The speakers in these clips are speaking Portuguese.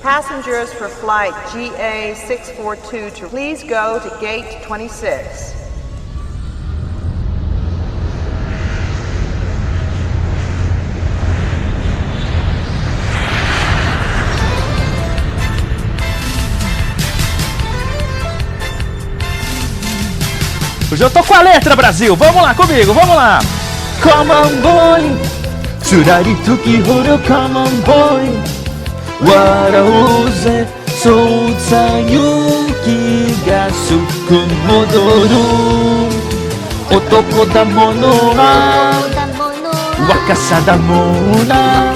Passengers for flight GA642 to please go to gate 26. Hoje eu tô com a letra, Brasil. Vamos lá comigo, vamos lá. Come on, boy. Tsurari tuki horo, come on, boy. Warauze, soutsa yuki ga suku modoru. Otoko da mono wa wakasa da mona.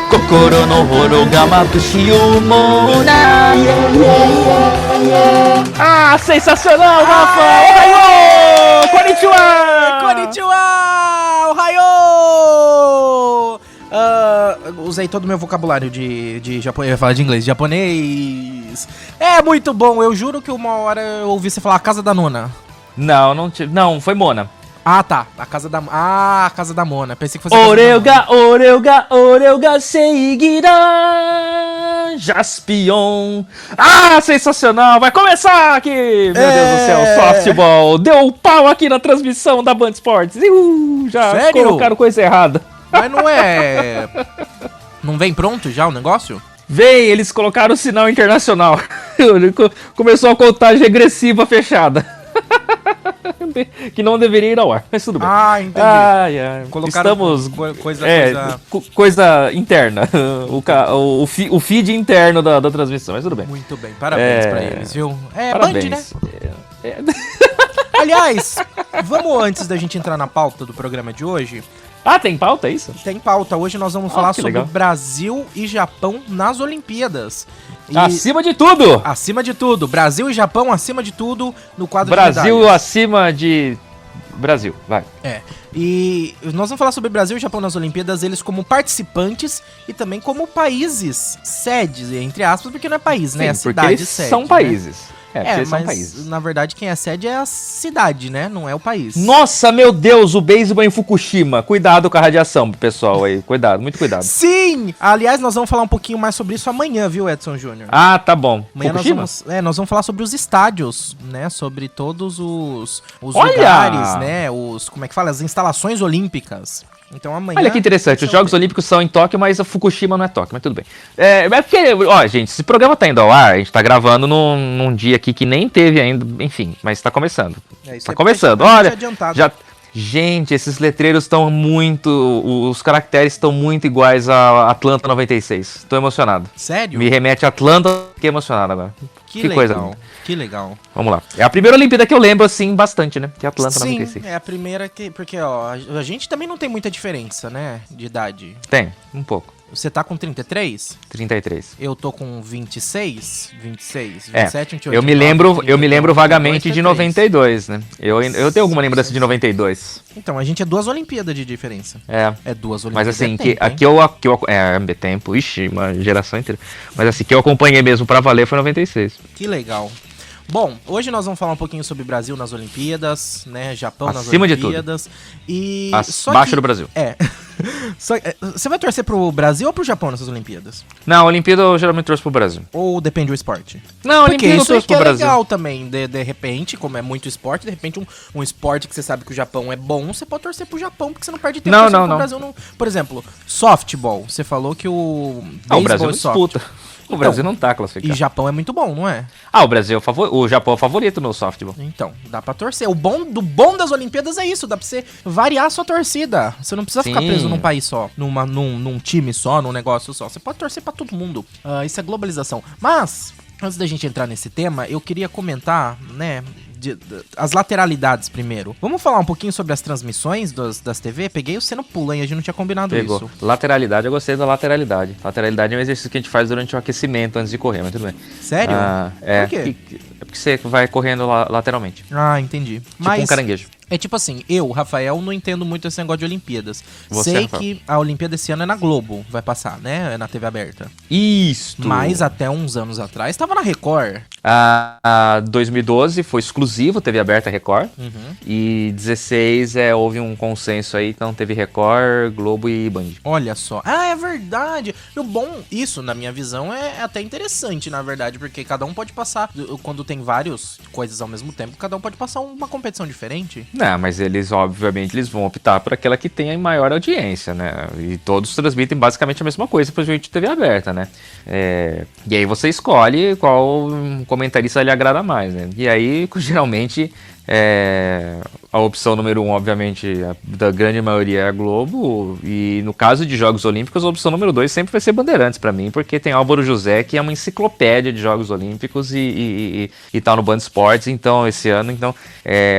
Kokoro no horo ga mabushi umona. Ah, sensacional, Rafa! Ohayou! Konnichiwa! Konnichiwa! Ohayou! Usei todo o meu vocabulário de japonês, eu ia falar de inglês, de japonês. É muito bom, eu juro que uma hora eu ouvi você falar a casa da nona. Não, foi Mona. Ah, tá. A casa da Mona. Pensei que fosse Oreuga Seigira Jaspion. Ah, sensacional! Vai começar aqui! Meu Deus do céu, softball. Deu pau aqui na transmissão da Band Esportes. Já Sério? colocaram coisa errada. Mas não é... Não vem pronto já o negócio? Vem, eles colocaram o sinal internacional. Começou a contagem regressiva fechada. Que não deveria ir ao ar, mas tudo bem. Ah, entendi. Estamos... coisa... coisa interna. O feed interno da transmissão, mas tudo bem. Muito bem, parabéns pra eles, viu? Parabéns. Band, né? Aliás, vamos antes da gente entrar na pauta do programa de hoje... Ah, tem pauta, é isso? Tem pauta. Hoje nós vamos falar sobre legal. Brasil e Japão nas Olimpíadas. E Acima de tudo! acima de tudo. Brasil e Japão acima de tudo no quadro Brasil de medalhas. acima de... Brasil, vai. E nós vamos falar sobre Brasil e Japão nas Olimpíadas, eles como participantes e também como países sedes, entre aspas, porque não é país, né? É Sim, porque cidade eles sede, são né? países. Porque eles mas são países. na verdade quem é sede é a cidade, né? Não é o país. Nossa, meu Deus, o beisebol em Fukushima. Cuidado com a radiação, pessoal aí. Cuidado, muito cuidado. Sim! Aliás, nós vamos falar um pouquinho mais sobre isso amanhã, viu, Edson Júnior? Ah, tá bom. Amanhã Fukushima? nós vamos falar sobre os estádios, né? Sobre todos os Olha! lugares, né? Como é que fala? As instalações olímpicas. Então amanhã... Olha que interessante, os Jogos Olímpicos são em Tóquio, mas a Fukushima não é Tóquio, mas tudo bem. É porque, ó, gente, esse programa tá indo ao ar, a gente tá gravando num dia aqui que nem teve ainda, enfim, mas tá começando. Tá começando, olha, já... Gente, esses letreiros estão muito... Os caracteres estão muito iguais a Atlanta 96. Tô emocionado. Sério? Me remete a Atlanta, fiquei emocionado agora. Que coisa legal, linda. que legal. Vamos lá. É a primeira Olimpíada que eu lembro, assim, bastante, né? Que é Atlanta 96. Sim, é a primeira que... Porque, ó, a gente também não tem muita diferença, né? De idade. Tem, um pouco. Você tá com 33? 33. Eu tô com 26, 27, 28. Eu me lembro vagamente de 92, né? Eu tenho alguma lembrança de 92. Então, a gente é 2 Olimpíadas de diferença. É 2 Olimpíadas. Mas assim, tempo, é tempo, ixi, uma geração inteira. Mas assim, que eu acompanhei mesmo pra valer foi 96. Que legal. Bom, hoje nós vamos falar um pouquinho sobre Brasil nas Olimpíadas, né? Japão nas Acima de tudo. Olimpíadas. E Abaixo do Brasil. Você vai torcer pro Brasil ou pro Japão nessas Olimpíadas? Não, a Olimpíada eu geralmente torço pro Brasil. Ou depende do esporte? Não, a Porque Olimpíada eu isso aí torço que pro é Brasil. legal também. De repente, como é muito esporte, de repente um esporte que você sabe que o Japão é bom, você pode torcer pro Japão, porque você não perde tempo torcendo pro Brasil. Não. Por exemplo, softball. Você falou que o O Brasil não e softball. disputa. O Brasil não tá classificado. E Japão é muito bom, não é? Ah, o Japão é o favorito no softball. Então, dá pra torcer. O bom das Olimpíadas é isso, dá pra você variar a sua torcida. Você não precisa ficar Sim. preso num país só, num time só, num negócio só. Você pode torcer pra todo mundo. Isso é globalização. Mas, antes da gente entrar nesse tema, eu queria comentar, né, as lateralidades primeiro. Vamos falar um pouquinho sobre as transmissões das TV? Peguei você no pulo, hein? A gente não tinha combinado Pegou. isso. Lateralidade, eu gostei da lateralidade. Lateralidade é um exercício que a gente faz durante o aquecimento antes de correr, mas tudo bem. Sério? É. Por quê? É porque você vai correndo lateralmente. Ah, entendi. Tipo um caranguejo. É tipo assim, Rafael, não entendo muito esse negócio de Olimpíadas. Você, Sei Rafael? que a Olimpíada esse ano é na Globo, vai passar, né? É na TV aberta. Isso! Mas até uns anos atrás tava na Record. A 2012 foi exclusivo, TV aberta Record. E 16 houve um consenso aí, então teve Record, Globo e Band. Olha só. Ah, é verdade. E o bom, isso, na minha visão, é até interessante, na verdade, porque cada um pode passar, quando tem várias coisas ao mesmo tempo, cada um pode passar uma competição diferente. Não, mas eles, obviamente, eles vão optar por aquela que tem a maior audiência, né? E todos transmitem basicamente a mesma coisa pra gente TV aberta, né? E aí você escolhe qual comentarista lhe agrada mais, né? E aí, geralmente, a opção número 1, obviamente, da grande maioria é a Globo, e no caso de Jogos Olímpicos, a opção número 2 sempre vai ser Bandeirantes pra mim, porque tem Álvaro José, que é uma enciclopédia de Jogos Olímpicos e tá no Band Esportes, então, esse ano,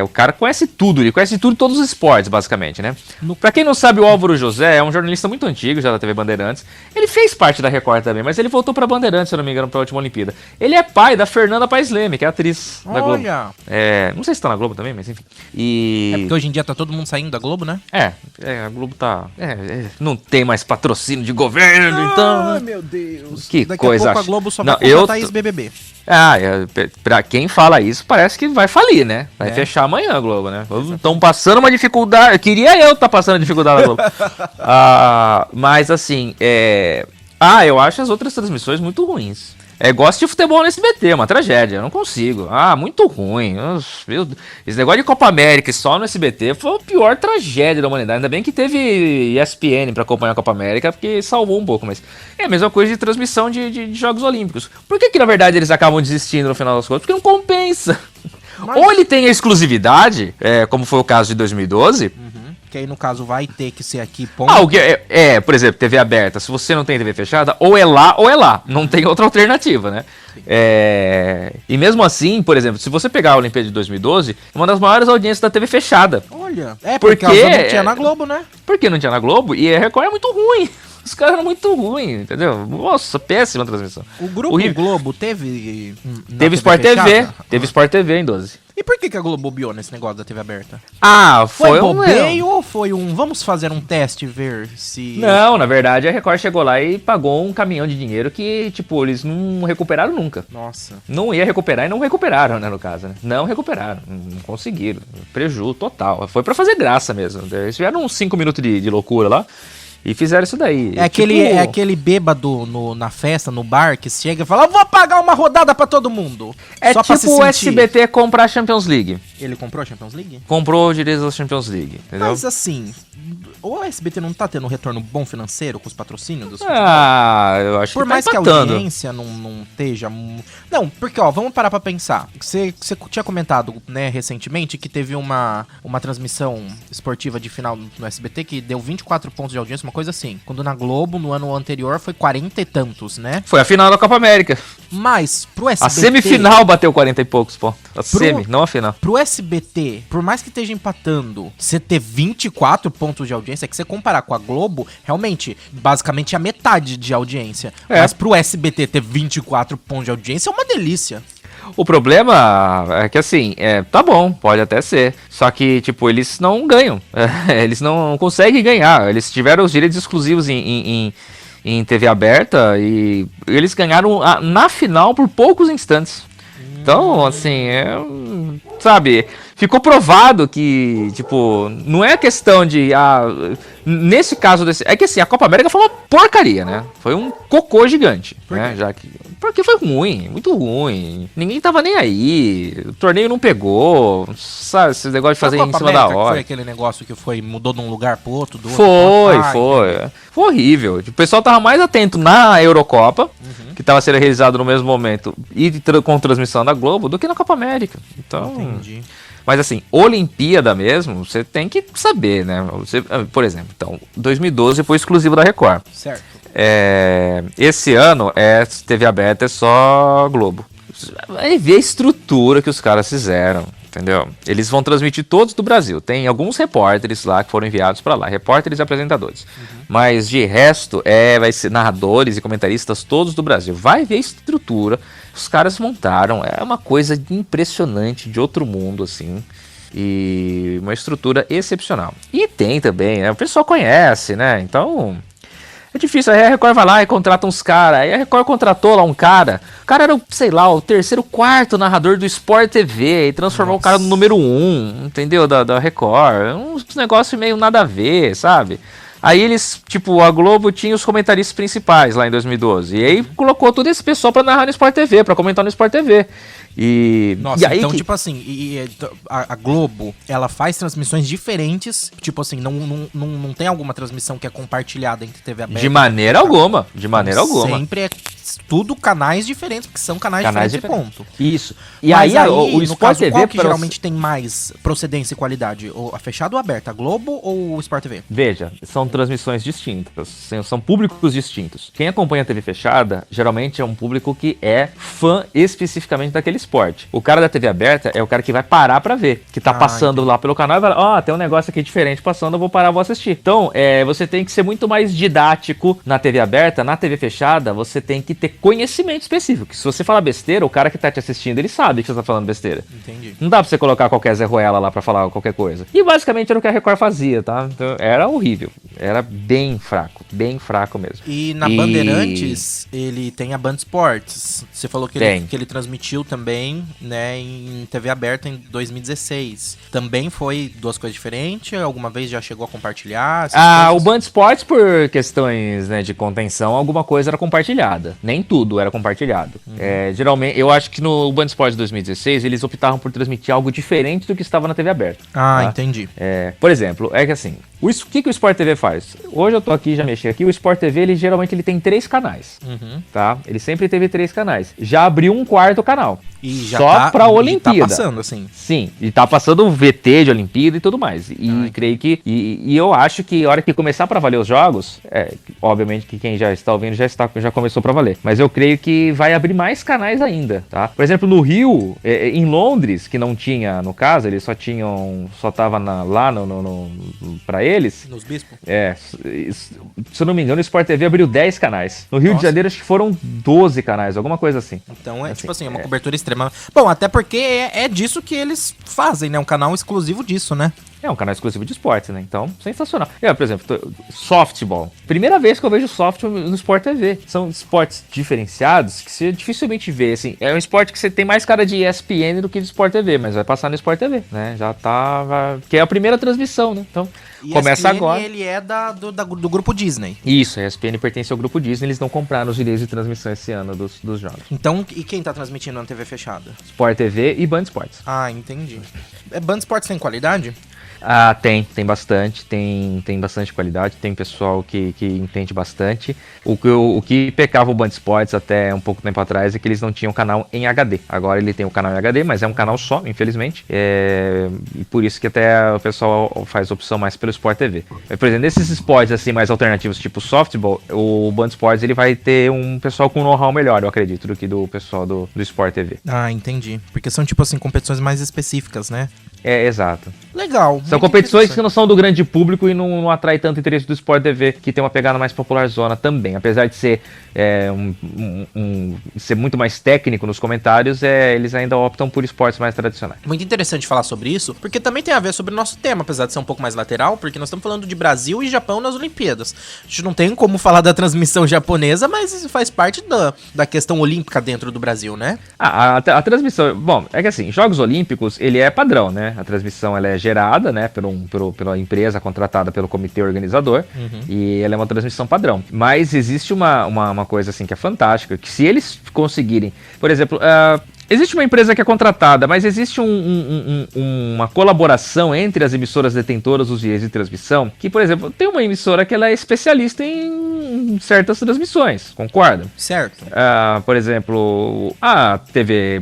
o cara conhece tudo, ele conhece tudo, todos os esportes, basicamente, né? Pra quem não sabe, o Álvaro José é um jornalista muito antigo, já da TV Bandeirantes, ele fez parte da Record também, mas ele voltou pra Bandeirantes, se eu não me engano, pra última Olimpíada. Ele é pai da Fernanda Paes Leme, que é atriz da Globo. Olha! Não sei se tá na Globo também, mas enfim. É porque hoje em dia tá todo mundo saindo da Globo, né? A Globo tá... não tem mais patrocínio de governo, então... Ai, meu Deus. Que Daqui coisa... a pouco a Globo só vai Não, contratar ex-BBB. Pra quem fala isso, parece que vai falir, né? Vai fechar amanhã a Globo, né? Estão passando uma dificuldade... Queria eu estar passando dificuldade na Globo. Mas assim, eu acho as outras transmissões muito ruins. Gosto de futebol no SBT, é uma tragédia, eu não consigo. Muito ruim. Esse negócio de Copa América só no SBT foi a pior tragédia da humanidade. Ainda bem que teve ESPN pra acompanhar a Copa América, porque salvou um pouco, mas é a mesma coisa de transmissão de Jogos Olímpicos. Por que na verdade eles acabam desistindo no final das contas? Porque não compensa. Ou ele tem a exclusividade, como foi o caso de 2012... Que aí, no caso, vai ter que ser aqui, ponto. Por exemplo, TV aberta. Se você não tem TV fechada, ou é lá. Não tem outra alternativa, né? E mesmo assim, por exemplo, se você pegar a Olimpíada de 2012, é uma das maiores audiências da TV fechada. Olha, porque não tinha na Globo, né? Porque não tinha na Globo e a Record é muito ruim. Os caras eram muito ruins, entendeu? Nossa, péssima transmissão. O Grupo Globo teve... Teve Sport TV. Teve Sport TV em 12. E por que a Globo bobeou nesse negócio da TV aberta? Foi bobeio ou foi vamos fazer um teste e ver se... Não, na verdade a Record chegou lá e pagou um caminhão de dinheiro que, tipo, eles não recuperaram nunca. Nossa. Não ia recuperar e não recuperaram, né, no caso, né? Não recuperaram, não conseguiram. Prejuízo total. Foi pra fazer graça mesmo. Eles tiveram uns 5 minutos de loucura lá. E fizeram isso daí. É aquele bêbado na festa, no bar, que chega e fala: eu vou pagar uma rodada pra todo mundo. Só tipo o SBT comprar a Champions League. Ele comprou a Champions League? Comprou o direito da Champions League, entendeu? Mas assim, o SBT não tá tendo um retorno bom financeiro com os patrocínios dos eu acho que por mais tá que a audiência não esteja... Não, porque, vamos parar pra pensar. Você tinha comentado, né, recentemente, que teve uma transmissão esportiva de final no SBT que deu 24 pontos de audiência, uma coisa assim. Quando na Globo, no ano anterior, foi 40 e tantos, né? Foi a final da Copa América. Mas, pro SBT... A semifinal bateu 40 e poucos pontos. Semi, não a final. Pro SBT, por mais que esteja empatando, você ter 24 pontos de audiência, é que você comparar com a Globo, realmente, basicamente a metade de audiência. Mas pro SBT ter 24 pontos de audiência é uma delícia. O problema é que assim, tá bom, pode até ser. Só que, tipo, eles não ganham. Eles não conseguem ganhar. Eles tiveram os direitos exclusivos em TV aberta e eles ganharam na final por poucos instantes. Então, assim, sabe, ficou provado que, tipo, não é questão de, nesse caso, é que assim, a Copa América foi uma porcaria, né? Foi um cocô gigante, né? Porque foi ruim, muito ruim. Ninguém tava nem aí, o torneio não pegou, sabe, esse negócio de fazer em cima da hora. Foi aquele negócio que mudou de um lugar pro outro, do outro. Foi horrível. O pessoal tava mais atento na Eurocopa, que tava sendo realizado no mesmo momento, e com transmissão da Globo, do que na Copa América. Então... Entendi. Mas assim, Olimpíada mesmo, você tem que saber, né? Por exemplo, então, 2012 foi exclusivo da Record. Certo. Esse ano TV aberta, é só Globo. Vai ver a estrutura que os caras fizeram, entendeu? Eles vão transmitir todos do Brasil. Tem alguns repórteres lá que foram enviados pra lá, repórteres e apresentadores. Mas de resto, vai ser narradores e comentaristas todos do Brasil. Vai ver a estrutura que os caras montaram. É uma coisa impressionante, de outro mundo, assim. E uma estrutura excepcional. E tem também, né? O pessoal conhece, né? Então... É difícil, aí a Record vai lá e contrata uns caras. Aí a Record contratou lá um cara. O cara era, sei lá, o terceiro, quarto narrador do Sport TV. E transformou o cara no número 1, entendeu? Da Record. Uns negócios meio nada a ver, sabe? Aí eles, tipo, a Globo tinha os comentaristas principais lá em 2012. E aí colocou todo esse pessoal pra narrar no Sport TV, pra comentar no Sport TV. Nossa, e aí então, tipo assim, a Globo, ela faz transmissões diferentes, tipo assim, não tem alguma transmissão que é compartilhada entre TV aberta. De maneira alguma, de maneira alguma. Sempre é tudo canais diferentes, porque são canais diferentes, ponto. Isso. E Mas aí, o no Sport caso, TV... qual que geralmente tem mais procedência e qualidade? A fechada ou aberta? A Globo ou o Sport TV? Veja, são transmissões distintas, são públicos distintos. Quem acompanha a TV fechada, geralmente é um público que é fã especificamente daquele esporte. O cara da TV aberta é o cara que vai parar pra ver, que tá passando lá pelo canal e vai, tem um negócio aqui diferente passando, eu vou parar, vou assistir. Então, você tem que ser muito mais didático na TV aberta. Na TV fechada, você tem que ter conhecimento específico. Se você falar besteira, o cara que tá te assistindo, ele sabe que você tá falando besteira. Entendi. Não dá pra você colocar qualquer Zé Ruela lá pra falar qualquer coisa. E basicamente era o que a Record fazia, tá? Então, era horrível. Era bem fraco mesmo. E na Bandeirantes, ele tem a Band Esportes. Você falou que ele transmitiu também, né, em TV aberta em 2016. Também foi duas coisas diferentes? Alguma vez já chegou a compartilhar? O Band Esportes, por questões, né, de contenção, alguma coisa era compartilhada. Nem tudo era compartilhado. Geralmente, eu acho que no Band Esportes 2016, eles optaram por transmitir algo diferente do que estava na TV aberta. Tá? Entendi. Por exemplo, é que assim, o que o Sport TV faz? Hoje eu tô aqui, já mexi aqui, o Sport TV, ele geralmente tem 3 canais, tá? Ele sempre teve 3 canais. Já abriu um 4º canal. E já só pra Olimpíada. E tá passando, assim. Sim, e tá passando o VT de Olimpíada e tudo mais. E creio que... E eu acho que a hora que começar pra valer os jogos, obviamente que quem já está ouvindo já começou pra valer. Mas eu creio que vai abrir mais canais ainda, tá? Por exemplo, no Rio, em Londres, que não tinha, no caso, eles só tava lá pra eles. Nos bispos? Se eu não me engano, o Sport TV abriu 10 canais. No Rio de Janeiro, acho que foram 12 canais, alguma coisa assim. Então tipo assim, é uma cobertura extrema. Bom, até porque é disso que eles fazem, né? Um canal exclusivo disso, né? É um canal exclusivo de esportes, né? Então, sensacional. Por exemplo, softball. Primeira vez que eu vejo softball no Sport TV. São esportes diferenciados que você dificilmente vê, assim. É um esporte que você tem mais cara de ESPN do que de Sport TV, mas vai passar no Sport TV, né? Já tá... Que é a primeira transmissão, né? Então, começa agora. Ele é do grupo Disney. Isso, a ESPN pertence ao grupo Disney. Eles não compraram os direitos de transmissão esse ano dos jogos. Então, e quem tá transmitindo na TV fechada? Sport TV e Band Esportes. Entendi. Band Esportes tem qualidade? Tem bastante, tem bastante qualidade, tem pessoal que entende bastante. O que pecava o Band Esportes até um pouco tempo atrás é que eles não tinham canal em HD. Agora ele tem um canal em HD, mas é um canal só, infelizmente. E por isso que até o pessoal faz opção mais pelo Sport TV. Por exemplo, nesses esportes assim, mais alternativos, tipo softball, o Band Esportes ele vai ter um pessoal com know-how melhor, eu acredito, do que do pessoal do Sport TV. Entendi. Porque são, tipo assim, competições mais específicas, né? Exato. Legal. São competições que não são do grande público e não atrai tanto interesse do Sport TV, que tem uma pegada mais popular zona também. Apesar de ser, ser muito mais técnico nos comentários, eles ainda optam por esportes mais tradicionais. Muito interessante falar sobre isso, porque também tem a ver sobre o nosso tema, apesar de ser um pouco mais lateral, porque nós estamos falando de Brasil e Japão nas Olimpíadas. A gente não tem como falar da transmissão japonesa, mas isso faz parte da questão olímpica dentro do Brasil, né? A transmissão... Bom, é que assim, Jogos Olímpicos, ele é padrão, né? A transmissão, ela é gerada, né? Pela empresa contratada pelo comitê organizador, e ela é uma transmissão padrão. Mas existe uma coisa assim que é fantástica, que se eles conseguirem, por exemplo, existe uma empresa que é contratada, mas existe uma colaboração entre as emissoras detentoras dos direitos de transmissão, que, por exemplo, tem uma emissora que ela é especialista em certas transmissões, concorda? Certo. Por exemplo, a TV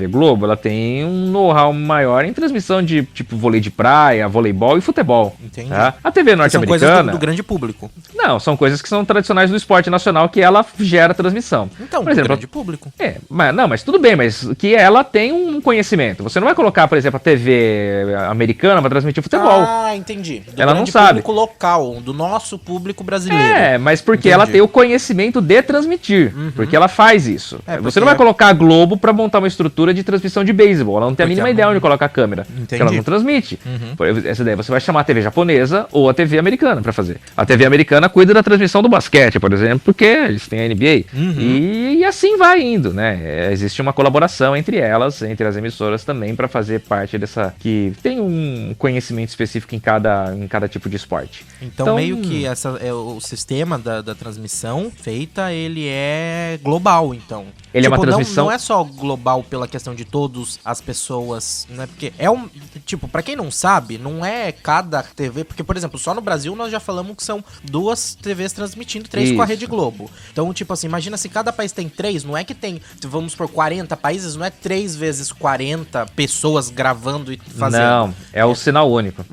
Globo, ela tem um know-how maior em transmissão de, tipo, vôlei de praia, voleibol e futebol. Entendi. Tá? A TV norte-americana... São coisas do grande público. Não, são coisas que são tradicionais do esporte nacional que ela gera transmissão. Então, por exemplo, grande público. mas tudo bem, mas que ela tem um conhecimento. Você não vai colocar, por exemplo, a TV americana para transmitir futebol. Ah, entendi. Do ela não grande sabe. Público local, do nosso público brasileiro. É, mas porque Entendi. ela tem o conhecimento de transmitir. Porque ela faz isso. É, Você porque- não vai colocar a Globo para montar uma estrutura de transmissão de beisebol. Ela não tem a Porque mínima ela ideia não- onde colocar a câmera. Entendi. Porque ela não transmite. Por exemplo, essa daí você vai chamar a TV japonesa ou a TV americana para fazer. A TV americana cuida da transmissão do basquete, por exemplo, porque eles têm a NBA. E assim vai indo, né? Existe uma colaboração entre elas, entre as emissoras também, para fazer parte dessa... que tem um conhecimento específico em cada tipo de esporte. Então, meio que o sistema da transmissão feita, ele é global, então. Ele é uma transmissão- Não é só global pela questão de todas as pessoas, né? Porque é um... Tipo, pra quem não sabe, não é cada TV... Porque, por exemplo, só no Brasil nós já falamos que são 2 TVs transmitindo, 3 com a Isso. Rede Globo. Então, tipo assim, imagina se cada país tem 3, não é que tem, vamos por 40 países, não é 3 vezes 40 pessoas gravando e fazendo. Não, é o sinal único.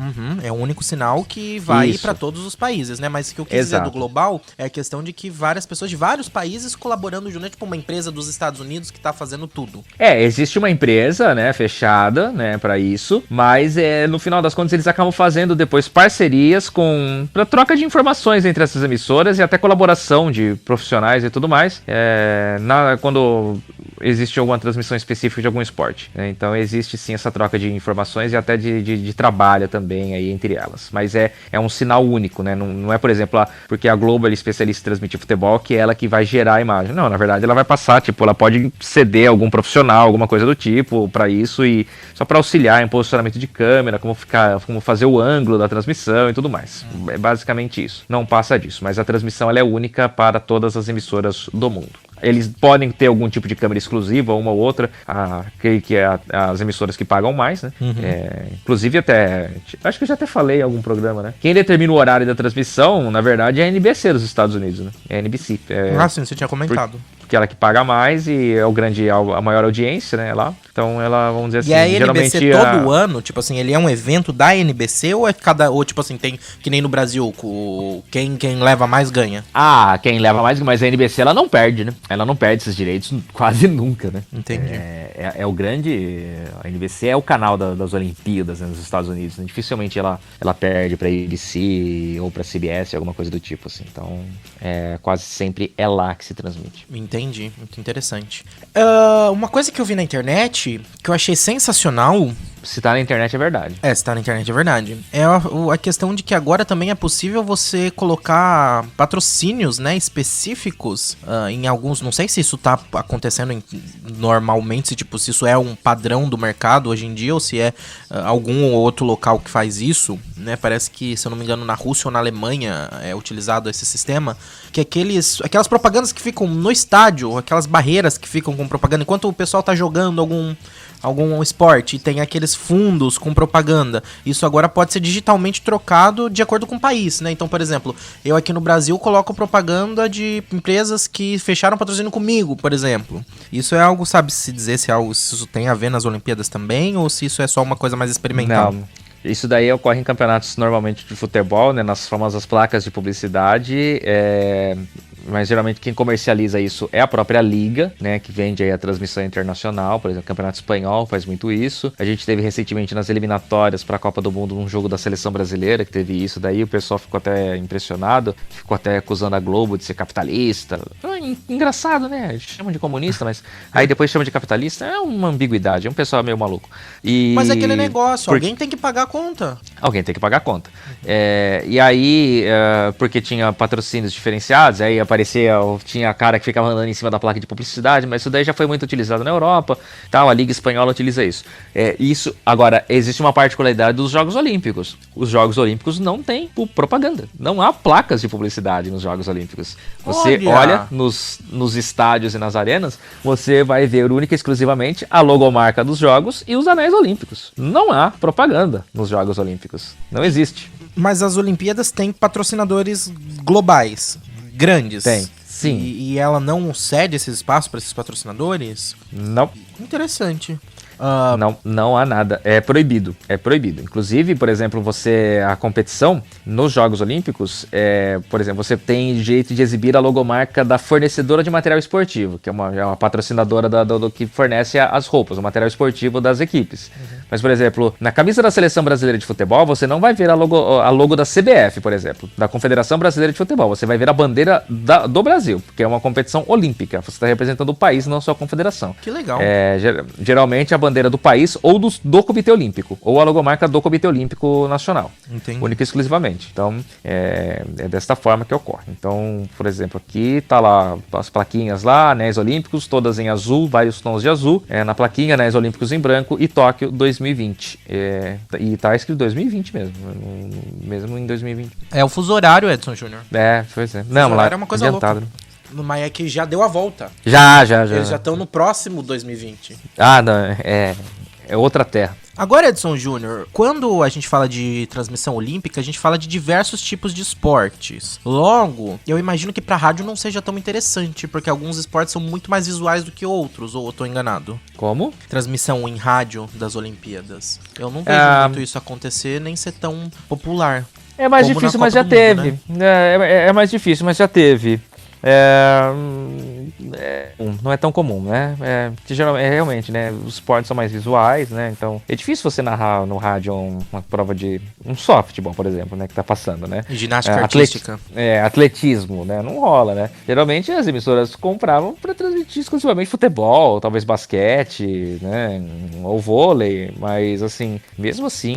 É um único sinal que vai Isso. pra todos os países, né? Mas o que eu quis dizer Exato. do global é a questão de que várias pessoas de vários países colaborando junto, tipo uma empresa dos Estados Unidos que tá fazendo tudo. Existe uma empresa, né, fechada, né, para isso, mas no final das contas eles acabam fazendo depois parcerias para troca de informações entre essas emissoras e até colaboração de profissionais e tudo mais, quando existe alguma transmissão específica de algum esporte, né? Então existe sim essa troca de informações e até de trabalho também aí entre elas, mas é um sinal único, né? Não é, por exemplo, porque a Globo é especialista em transmitir futebol, que é ela que vai gerar a imagem. Não, na verdade ela vai passar, tipo, ela pode ceder algum profissional, alguma coisa do tipo para isso, e só para auxiliar em posicionamento de câmera, como fazer o ângulo da transmissão e tudo mais. É basicamente isso. Não passa disso, mas a transmissão ela é única para todas as emissoras do mundo. Eles podem ter algum tipo de câmera exclusiva, uma ou outra, que é as emissoras que pagam mais, né? Inclusive acho que eu já até falei em algum programa, né? Quem determina o horário da transmissão, na verdade, é a NBC dos Estados Unidos, né? É a NBC. Sim, você tinha comentado. Porque ela que paga mais e é a maior audiência, né, lá. Então ela, vamos dizer assim, E a NBC geralmente todo ano, tipo assim, ele é um evento da NBC ou ou tipo assim, tem que nem no Brasil, quem leva mais ganha? Quem leva mais, mas a NBC ela não perde, né? Ela não perde esses direitos quase nunca, né? Entendi. É o grande... A NBC é o canal das Olimpíadas, né, nos Estados Unidos, né? Dificilmente ela perde pra ABC ou pra CBS, alguma coisa do tipo, assim. Então, quase sempre é lá que se transmite. Entendi, muito interessante. Uma coisa que eu vi na internet, que eu achei sensacional... Se tá na internet é verdade. Se tá na internet é verdade. É a questão de que agora também é possível você colocar patrocínios, né, específicos em alguns... Não sei se isso tá acontecendo normalmente, se isso é um padrão do mercado hoje em dia, ou se é algum ou outro local que faz isso, né? Parece que, se eu não me engano, na Rússia ou na Alemanha é utilizado esse sistema, que aquelas propagandas que ficam no estádio, aquelas barreiras que ficam com propaganda, enquanto o pessoal tá jogando algum esporte e tem aqueles fundos com propaganda. Isso agora pode ser digitalmente trocado de acordo com o país, né? Então, por exemplo, eu aqui no Brasil coloco propaganda de empresas que fecharam patrocínio comigo, por exemplo. Isso é algo, sabe-se dizer se isso tem a ver nas Olimpíadas também, ou se isso é só uma coisa mais experimental? Não. Isso daí ocorre em campeonatos normalmente de futebol, né, nas famosas placas de publicidade, mas geralmente quem comercializa isso é a própria liga, né, que vende aí a transmissão internacional. Por exemplo, o Campeonato Espanhol faz muito isso. A gente teve recentemente nas eliminatórias para a Copa do Mundo um jogo da seleção brasileira que teve isso daí, o pessoal ficou até impressionado, ficou até acusando a Globo de ser capitalista. Engraçado, né? Chamam de comunista, mas aí depois chamam de capitalista, é uma ambiguidade, é um pessoal meio maluco. Mas é aquele negócio, alguém tem que pagar a conta. Alguém tem que pagar a conta. E aí, porque tinha patrocínios diferenciados, aí tinha cara que ficava andando em cima da placa de publicidade, mas isso daí já foi muito utilizado na Europa, tal, a Liga Espanhola utiliza isso. Agora, existe uma particularidade dos Jogos Olímpicos. Os Jogos Olímpicos não têm propaganda, não há placas de publicidade nos Jogos Olímpicos. Você olha nos estádios e nas arenas, você vai ver única e exclusivamente a logomarca dos Jogos e os anéis olímpicos. Não há propaganda nos Jogos Olímpicos. Não existe. Mas as Olimpíadas têm patrocinadores globais, grandes. Tem, sim. E ela não cede esse espaço para esses patrocinadores? Não. Interessante. Não há nada. É proibido. É proibido. Inclusive, por exemplo, a competição nos Jogos Olímpicos, por exemplo, você tem jeito de exibir a logomarca da fornecedora de material esportivo, que é uma patrocinadora do que fornece as roupas, o material esportivo das equipes. Mas, por exemplo, na camisa da Seleção Brasileira de Futebol, você não vai ver a logo da CBF, por exemplo, da Confederação Brasileira de Futebol. Você vai ver a bandeira do Brasil, porque é uma competição olímpica. Você está representando o país, não só a confederação. Que legal. Geralmente a bandeira do país ou do Comitê Olímpico, ou a logomarca do Comitê Olímpico Nacional. Entendi. Única e exclusivamente. Então, é desta forma que ocorre. Então, por exemplo, aqui tá lá as plaquinhas lá, anéis olímpicos, todas em azul, vários tons de azul. Na plaquinha, anéis olímpicos em branco e Tóquio 2020. E tá escrito 2020 mesmo. Mesmo em 2020. É o fuso horário, Edson Júnior. Pois é. Não, lá é uma coisa louca. Né? Mas é que já deu a volta. Já. Eles já estão no próximo 2020. Não, é outra terra. Agora, Edson Júnior, quando a gente fala de transmissão olímpica, a gente fala de diversos tipos de esportes. Logo, eu imagino que pra rádio não seja tão interessante, porque alguns esportes são muito mais visuais do que outros, ou eu tô enganado? Como? Transmissão em rádio das Olimpíadas. Eu não vejo muito isso acontecer, nem ser tão popular. É mais difícil, mas já teve. É mais difícil, mas já teve. Não é tão comum, né? Realmente, né? Os esportes são mais visuais, né? Então, é difícil você narrar no rádio uma prova de um softball, por exemplo, né? Que tá passando, né? Ginástica artística. Atletismo, né? Não rola, né? Geralmente as emissoras compravam para transmitir exclusivamente futebol, talvez basquete, né? Ou vôlei, mas assim, mesmo assim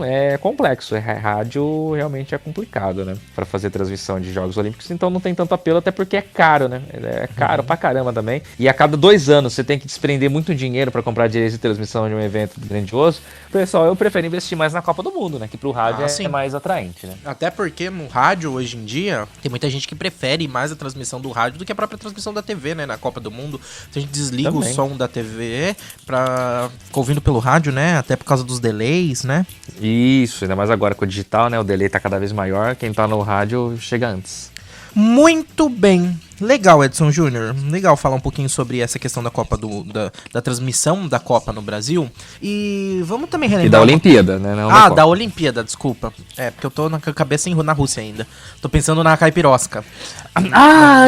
é complexo. Rádio realmente é complicado, né? Para fazer transmissão de Jogos Olímpicos, então não tem tanto apelo, até porque é caro, né? É caro pra caramba também. E a cada 2 anos você tem que desprender muito dinheiro pra comprar direitos de transmissão de um evento grandioso. Pessoal, eu prefiro investir mais na Copa do Mundo, né? Que pro rádio é mais atraente, né? Até porque no rádio, hoje em dia, tem muita gente que prefere mais a transmissão do rádio do que a própria transmissão da TV, né? Na Copa do Mundo. A gente desliga o som da TV pra ficar ouvindo pelo rádio, né? Até por causa dos delays, né? Isso, ainda mais agora com o digital, né? O delay tá cada vez maior. Quem tá no rádio chega antes. Muito bem. Legal, Edson Júnior. Legal falar um pouquinho sobre essa questão da Copa da transmissão da Copa no Brasil. E vamos também relembrar... E da Olimpíada, né? Não da Olimpíada, desculpa. Porque eu tô na cabeça na Rússia ainda. Tô pensando na caipirosca.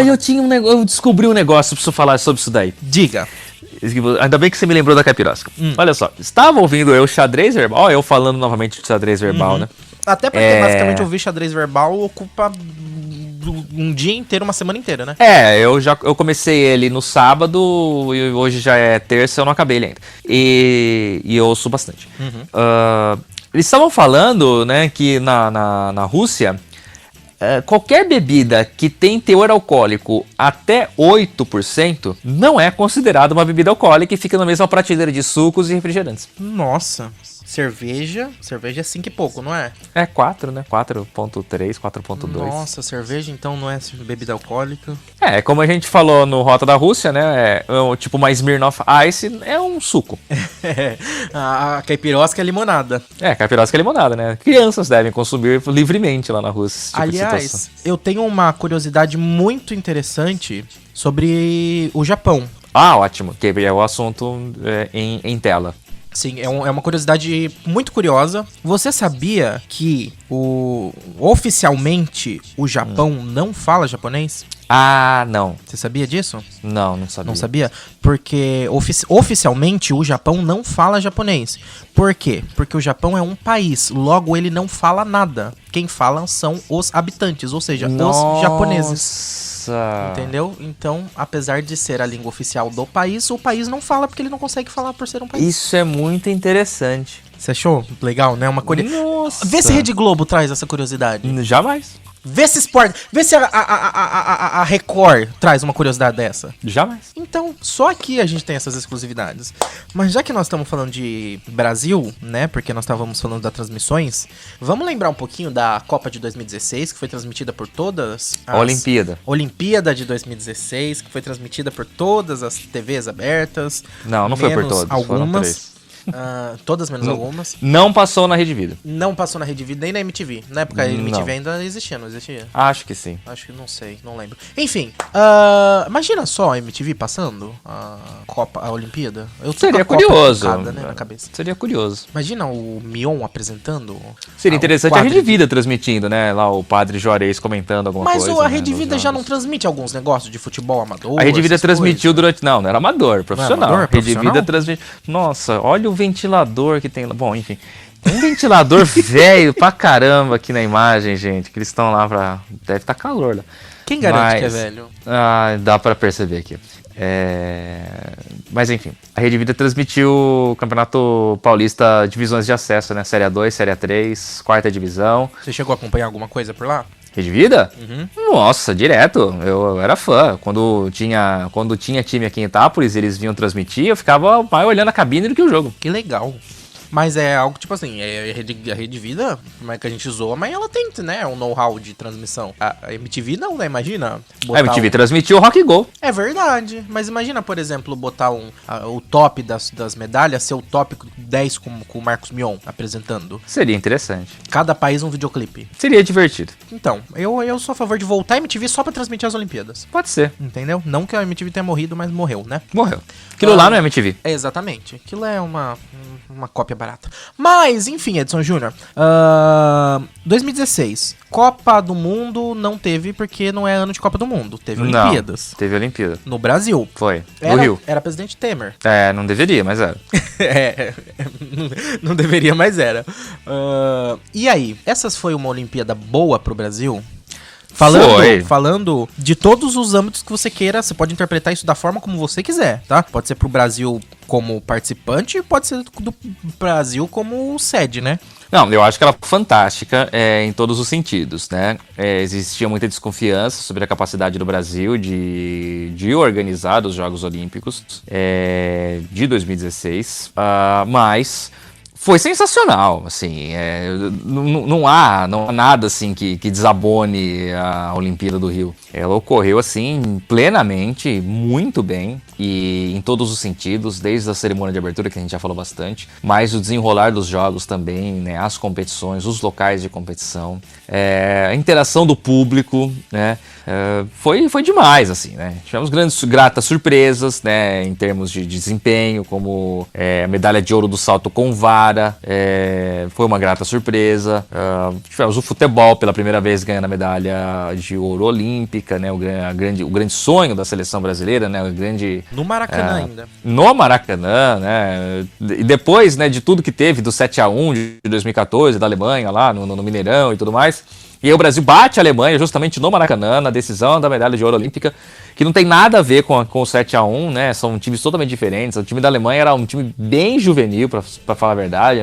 Eu descobri um negócio, preciso falar sobre isso daí. Diga. Ainda bem que você me lembrou da caipirosca. Olha só, estava ouvindo eu xadrez verbal, eu falando novamente de xadrez verbal, né? Até porque basicamente ouvir xadrez verbal ocupa um dia inteiro, uma semana inteira, né? Eu comecei ele no sábado e hoje já é terça, eu não acabei ele ainda. E eu ouço bastante. Eles estavam falando, né, que na Rússia, qualquer bebida que tem teor alcoólico até 8% não é considerada uma bebida alcoólica e fica na mesma prateleira de sucos e refrigerantes. Nossa. Cerveja é 5 e pouco, não é? 4, né? 4.3, 4.2. Nossa, cerveja então não é bebida alcoólica. Como a gente falou no Rota da Rússia, né? Tipo uma Smirnoff Ice é um suco. A caipirosca é limonada. Caipirosca é limonada, né? Crianças devem consumir livremente lá na Rússia. Aliás, eu tenho uma curiosidade muito interessante sobre o Japão. Ótimo, que é o assunto em tela. Sim, é uma curiosidade muito curiosa. Você sabia que oficialmente o Japão não fala japonês? Não. Você sabia disso? Não sabia. Não sabia? Porque oficialmente o Japão não fala japonês. Por quê? Porque o Japão é um país, logo ele não fala nada. Quem fala são os habitantes, ou seja, os japoneses. Entendeu? Então, apesar de ser a língua oficial do país, o país não fala porque ele não consegue falar por ser um país. Isso é muito interessante. Você achou legal, né? Uma Nossa. Vê se Rede Globo traz essa curiosidade. Jamais. Vê se a Record traz uma curiosidade dessa. Jamais. Então, só aqui a gente tem essas exclusividades. Mas já que nós estamos falando de Brasil, né? Porque nós estávamos falando das transmissões, vamos lembrar um pouquinho da Copa de 2016, que foi transmitida por todas as... Olimpíada de 2016, que foi transmitida por todas as TVs abertas. Não foi por todas. Algumas. Todas menos algumas. Não passou na Rede Vida. Não passou na Rede Vida nem na MTV. Na época a MTV ainda existia, não existia? Acho que sim. Acho que não sei, não lembro. Enfim, imagina só a MTV passando a Copa, a Olimpíada. Eu tô Seria com a Copa curioso. focada, né, na cabeça. Seria curioso. Imagina o Mion apresentando. Seria interessante a quadro Rede Vida transmitindo, né? Lá o Padre Juarez comentando alguma Mas coisa. a né, Rede nos Vida já jogos. não transmite alguns negócios de futebol amador? A Rede Vida essas transmitiu coisas? durante. Não era amador, profissional. amador, A Rede profissional? Vida transmitiu. Nossa, olha o ventilador que tem lá. Bom, enfim. Tem um ventilador velho pra caramba aqui na imagem, gente. Que eles estão lá pra. Deve estar calor lá. Quem garante que é Mas- velho? Dá pra perceber aqui. Mas enfim, a Rede Vida transmitiu o Campeonato Paulista Divisões de Acesso, né? Série A2, Série A3, quarta divisão. Você chegou a acompanhar alguma coisa por lá? Rede Vida? Uhum. Nossa, direto. Eu era fã. Quando tinha time aqui em Itápolis, eles vinham transmitir, eu ficava mais olhando a cabine do que o jogo. Que legal. Mas é algo tipo assim, a Rede Vida, como é que a gente zoa, mas ela tem, né, um know-how de transmissão. A MTV não, né, imagina. A MTV transmitiu o Rock Go. É verdade, mas imagina, por exemplo, botar o top das medalhas, ser o top 10 com o Marcos Mion apresentando. Seria interessante. Cada país um videoclipe. Seria divertido. Então, eu sou a favor de voltar a MTV só pra transmitir as Olimpíadas. Pode ser. Entendeu? Não que a MTV tenha morrido, mas morreu, né? Morreu. Aquilo lá não é MTV. É, exatamente. Aquilo é uma cópia barata. Mas, enfim, Edson Júnior. 2016. Copa do Mundo não teve porque não é ano de Copa do Mundo. Teve Olimpíadas. Não, teve Olimpíada. No Brasil. Foi. No Rio. Era presidente Temer. Não deveria, mas era. Não deveria, mas era. E aí, essas foi uma Olimpíada boa pro Brasil? Foi. Falando de todos os âmbitos que você queira, você pode interpretar isso da forma como você quiser, tá? Pode ser pro Brasil como participante, pode ser do Brasil como sede, né? Não, eu acho que ela foi fantástica em todos os sentidos, né? Existia muita desconfiança sobre a capacidade do Brasil de organizar os Jogos Olímpicos de 2016, mas foi sensacional, assim, não há nada assim que desabone a Olimpíada do Rio. Ela ocorreu assim plenamente, muito bem e em todos os sentidos, desde a cerimônia de abertura que a gente já falou bastante, mas o desenrolar dos jogos também, né, as competições, os locais de competição, a interação do público, né, foi demais, assim, né. Tivemos gratas surpresas, né, em termos de desempenho, como a medalha de ouro do salto com vara, foi uma grata surpresa. Tivemos o futebol pela primeira vez ganhando a medalha de ouro olímpica, né, o grande sonho da seleção brasileira, né, o grande... No Maracanã ainda. No Maracanã, né? E depois, né, de tudo que teve do 7-1 de 2014, da Alemanha lá no Mineirão e tudo mais. E aí o Brasil bate a Alemanha justamente no Maracanã, na decisão da medalha de ouro olímpica, que não tem nada a ver com o 7-1, né? São times totalmente diferentes. O time da Alemanha era um time bem juvenil, pra falar a verdade.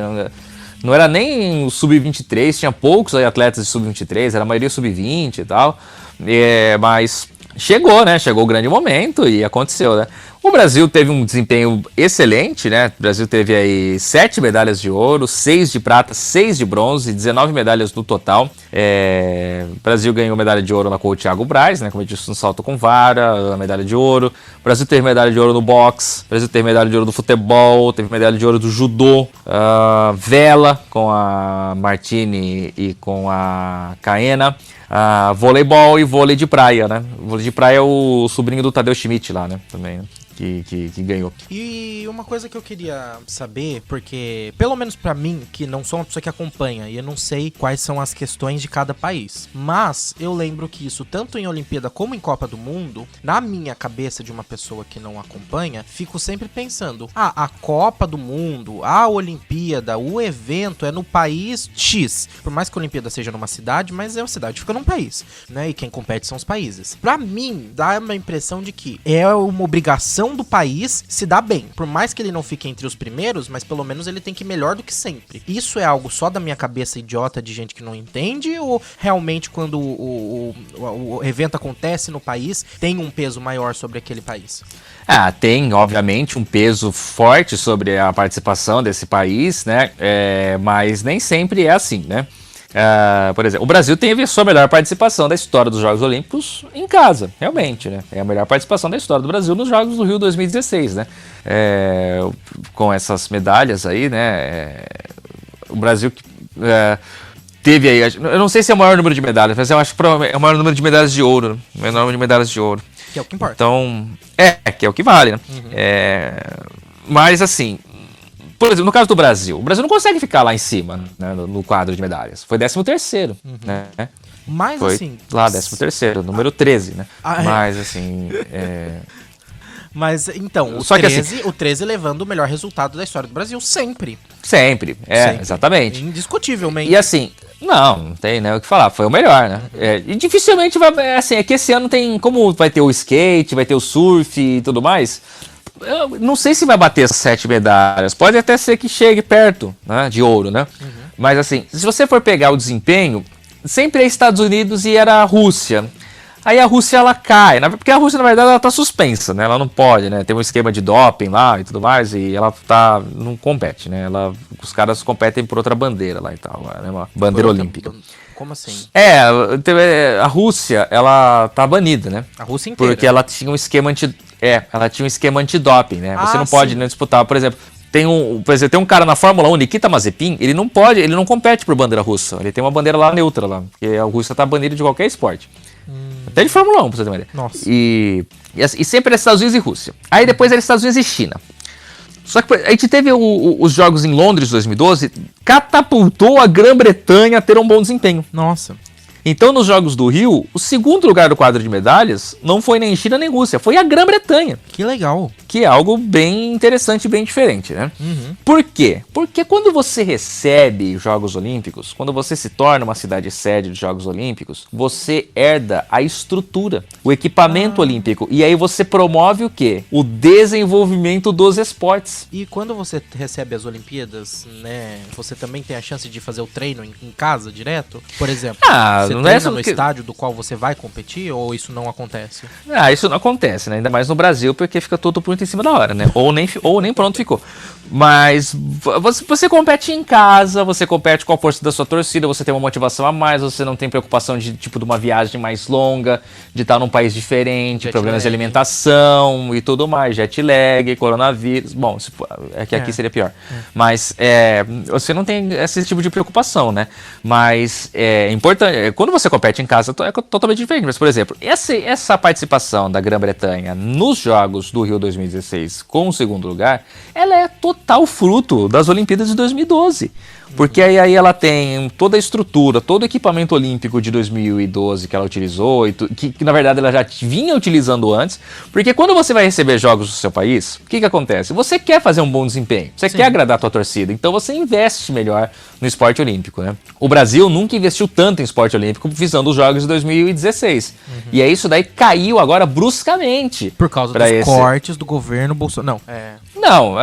Não era nem o sub-23, tinha poucos aí atletas de sub-23, era a maioria sub-20 e tal. Mas chegou, né? Chegou o grande momento e aconteceu, né? O Brasil teve um desempenho excelente, né? O Brasil teve aí 7 medalhas de ouro, 6 de prata, 6 de bronze, 19 medalhas no total. O Brasil ganhou medalha de ouro com o Thiago Braz, né? Como eu disse, no salto com vara, a medalha de ouro. O Brasil teve medalha de ouro no boxe, o Brasil teve medalha de ouro no futebol, teve medalha de ouro do judô, vela com a Martini e com a Caena. Voleibol e vôlei de praia, né? O vôlei de praia é o sobrinho do Tadeu Schmidt lá, né? Também, né? Que ganhou. E uma coisa que eu queria saber, porque, pelo menos pra mim, que não sou uma pessoa que acompanha, e eu não sei quais são as questões de cada país, mas eu lembro que isso, tanto em Olimpíada como em Copa do Mundo, na minha cabeça de uma pessoa que não acompanha, fico sempre pensando, a Copa do Mundo, a Olimpíada, o evento é no país X. Por mais que a Olimpíada seja numa cidade, mas a cidade fica num país, né? E quem compete são os países. Pra mim, dá uma impressão de que é uma obrigação do país se dar bem. Por mais que ele não fique entre os primeiros, mas pelo menos ele tem que ir melhor do que sempre. Isso é algo só da minha cabeça idiota de gente que não entende? Ou realmente quando o evento acontece no país, tem um peso maior sobre aquele país? Tem, obviamente, um peso forte sobre a participação desse país, né? Mas nem sempre é assim, né? Por exemplo, o Brasil teve a sua melhor participação da história dos Jogos Olímpicos em casa, realmente, né? É a melhor participação da história do Brasil nos Jogos do Rio 2016, né? Com essas medalhas aí, né? O Brasil teve aí, eu não sei se é o maior número de medalhas, mas eu acho que é o maior número de medalhas de ouro, né? O menor número de medalhas de ouro. Que é o que importa. Então, que é o que vale, né? Mas assim, por exemplo, no caso do Brasil, o Brasil não consegue ficar lá em cima, né, no quadro de medalhas. Foi 13º, né? Mas Foi assim... lá, 13º, número 13, né? Mas assim... Mas então, Só que, assim, o 13 levando o melhor resultado da história do Brasil sempre. Sempre, Sempre. exatamente. Indiscutivelmente. E assim, não tem, né, o que falar, foi o melhor, né? E dificilmente vai, assim, é que esse ano tem, como vai ter o skate, vai ter o surf e tudo mais, eu não sei se vai bater essas 7 medalhas, pode até ser que chegue perto, né, de ouro, né? Mas assim, se você for pegar o desempenho, sempre é Estados Unidos e era a Rússia. Aí a Rússia, ela cai, né? Porque a Rússia, na verdade, ela tá suspensa, né? Ela não pode, né? Tem um esquema de doping lá e tudo mais, e ela não compete, né? Os caras competem por outra bandeira lá e tal, né? Uma bandeira olímpica. Como assim? A Rússia, ela tá banida, né? A Rússia inteira. Porque ela tinha um esquema antidoping, né? Você não pode, né, disputar, por exemplo, tem um cara na Fórmula 1, Nikita Mazepin, ele não compete por bandeira russa, ele tem uma bandeira lá neutra lá, porque a Rússia tá banida de qualquer esporte. Até de Fórmula 1, pra você ter uma ideia. Nossa. E sempre era Estados Unidos e Rússia. Aí depois era Estados Unidos e China. Só que a gente teve os jogos em Londres de 2012, catapultou a Grã-Bretanha a ter um bom desempenho. Nossa. Então, nos Jogos do Rio, o segundo lugar do quadro de medalhas não foi nem China nem Rússia, foi a Grã-Bretanha. Que legal. Que é algo bem interessante, bem diferente, né? Por quê? Porque quando você recebe os Jogos Olímpicos, quando você se torna uma cidade sede dos Jogos Olímpicos, você herda a estrutura, o equipamento olímpico. E aí você promove o quê? O desenvolvimento dos esportes. E quando você recebe as Olimpíadas, né, você também tem a chance de fazer o treino em casa direto? Por exemplo, você não treina é no estádio do qual você vai competir ou isso não acontece? Isso não acontece, né? Ainda mais no Brasil, porque fica tudo muito em cima da hora, né? Ou nem pronto ficou. Mas você compete em casa, você compete com a força da sua torcida, você tem uma motivação a mais, você não tem preocupação de uma viagem mais longa, de estar num país diferente, problemas de alimentação e tudo mais, jet lag, coronavírus. Bom, é que aqui seria pior. Mas você não tem esse tipo de preocupação, né? Mas é importante. Quando você compete em casa, é totalmente diferente. Mas, por exemplo, essa participação da Grã-Bretanha nos Jogos do Rio 2016 com o segundo lugar, ela é total fruto das Olimpíadas de 2012. Porque aí ela tem toda a estrutura, todo o equipamento olímpico de 2012 que ela utilizou, que na verdade ela já vinha utilizando antes. Porque quando você vai receber jogos do seu país, o que acontece? Você quer fazer um bom desempenho, você quer agradar a tua torcida, então você investe melhor no esporte olímpico, né? O Brasil nunca investiu tanto em esporte olímpico visando os Jogos de 2016. E aí isso daí caiu agora bruscamente. Por causa dos cortes do governo Bolsonaro. Não,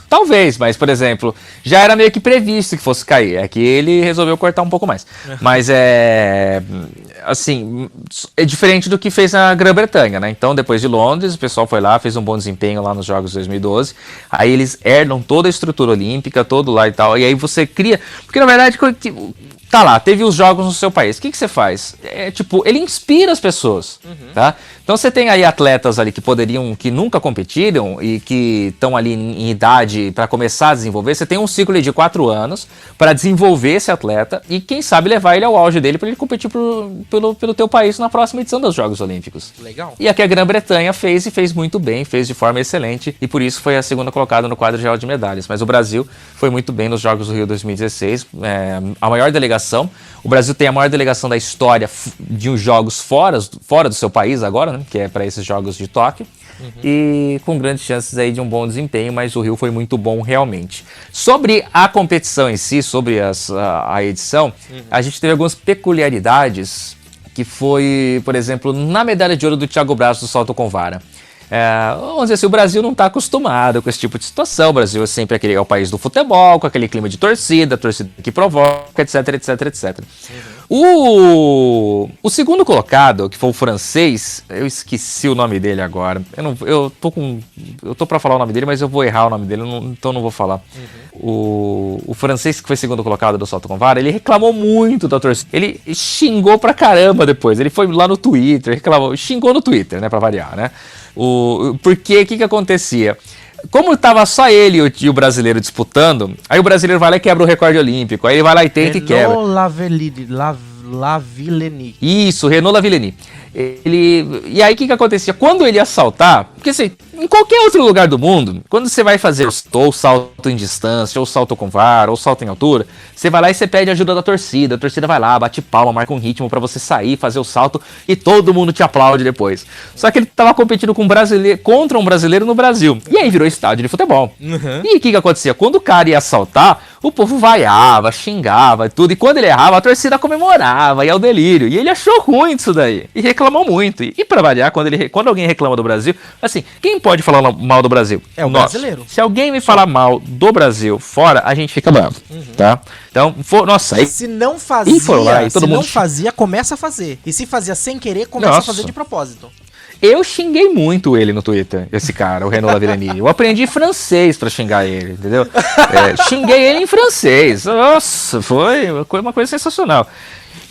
talvez, mas, por exemplo, já era meio que previsto que fosse cair. É que ele resolveu cortar um pouco mais. Mas assim, é diferente do que fez a Grã-Bretanha, né? Então, depois de Londres, o pessoal foi lá, fez um bom desempenho lá nos Jogos de 2012. Aí eles herdam toda a estrutura olímpica, todo lá e tal. E aí você cria... Porque, na verdade, tá lá, teve os jogos no seu país. O que você faz? Ele inspira as pessoas, tá? Então você tem aí atletas ali que nunca competiram e que estão ali em idade para começar a desenvolver. Você tem um ciclo de 4 anos para desenvolver esse atleta e quem sabe levar ele ao auge dele para ele competir pelo teu país na próxima edição dos Jogos Olímpicos. Legal. E aqui a Grã-Bretanha fez e fez muito bem, fez de forma excelente e por isso foi a segunda colocada no quadro geral de medalhas. Mas o Brasil foi muito bem nos Jogos do Rio 2016, a maior delegação. O Brasil tem a maior delegação da história de uns jogos fora do seu país agora, né, que é para esses Jogos de Tóquio. E com grandes chances aí de um bom desempenho, mas o Rio foi muito bom realmente. Sobre a competição em si, sobre a edição, a gente teve algumas peculiaridades, que foi, por exemplo, na medalha de ouro do Thiago Braz do salto com vara. Vamos dizer assim, o Brasil não está acostumado com esse tipo de situação. O Brasil é sempre o país do futebol, com aquele clima de torcida, a torcida que provoca, etc, etc, etc. O segundo colocado, que foi o francês, eu esqueci o nome dele agora. Eu tô pra falar o nome dele, mas eu vou errar o nome dele, então não vou falar. O francês que foi segundo colocado do salto com vara, ele reclamou muito da torcida. Ele xingou pra caramba depois. Ele foi lá no Twitter, xingou no Twitter, né, pra variar, né? Porque o que acontecia? Como tava só ele e o brasileiro disputando, aí o brasileiro vai lá e quebra o recorde olímpico. Aí ele vai lá e tenta e quebra. Lavillenie. Isso, Renaud Lavillenie. E aí o que acontecia? Quando ele ia saltar, porque assim, em qualquer outro lugar do mundo, quando você vai fazer ou salto em distância, ou salto com vara, ou salto em altura, você vai lá e você pede ajuda da torcida. A torcida vai lá, bate palma, marca um ritmo pra você sair, fazer o salto e todo mundo te aplaude depois. Só que ele tava competindo com contra um brasileiro no Brasil. E aí virou estádio de futebol. E o que acontecia? Quando o cara ia saltar, o povo vaiava, xingava e tudo. E quando ele errava, a torcida comemorava, e é o delírio. E ele achou ruim disso daí. E reclamou muito. E pra variar, quando alguém reclama do Brasil, assim, quem pode falar mal do Brasil? É o brasileiro. Se alguém me falar mal do Brasil fora, a gente fica bravo, tá? Então, nossa, aí... Se não fazia, fazia, começa a fazer. E se fazia sem querer, começa a fazer de propósito. Eu xinguei muito ele no Twitter, esse cara, o Renaud Lavillenie. Eu aprendi francês pra xingar ele, entendeu? Xinguei ele em francês. Nossa, foi uma coisa sensacional.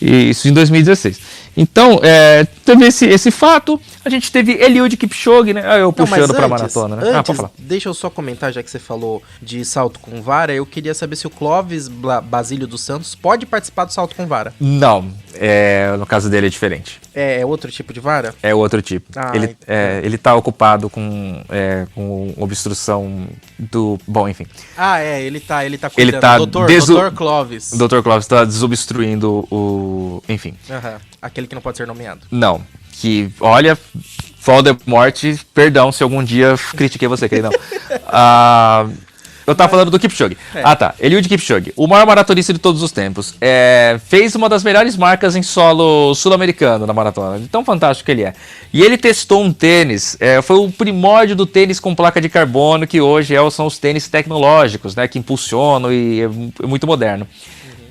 E isso em 2016. Então, teve esse fato. A gente teve Eliud Kipchoge, né? Eu puxando pra maratona, né? Antes, pode falar. Deixa eu só comentar, já que você falou de salto com vara, eu queria saber se o Clóvis Basílio dos Santos pode participar do salto com vara. Não, no caso dele é diferente. É outro tipo de vara? É outro tipo. Ele tá ocupado com obstrução do... Bom, enfim. Ele tá cuidando. Ele tá Dr. Clóvis. O Dr. Clóvis tá desobstruindo enfim. Aquele que não pode ser nomeado. Não. Que, olha, Voldemort, perdão se algum dia critiquei você, querido. Eu tava falando do Kipchoge. Tá. Eliud Kipchoge, o maior maratonista de todos os tempos. Fez uma das melhores marcas em solo sul-americano na maratona. De tão fantástico que ele é. E ele testou um tênis. Foi o primórdio do tênis com placa de carbono, que hoje são os tênis tecnológicos, né? Que impulsionam e é muito moderno.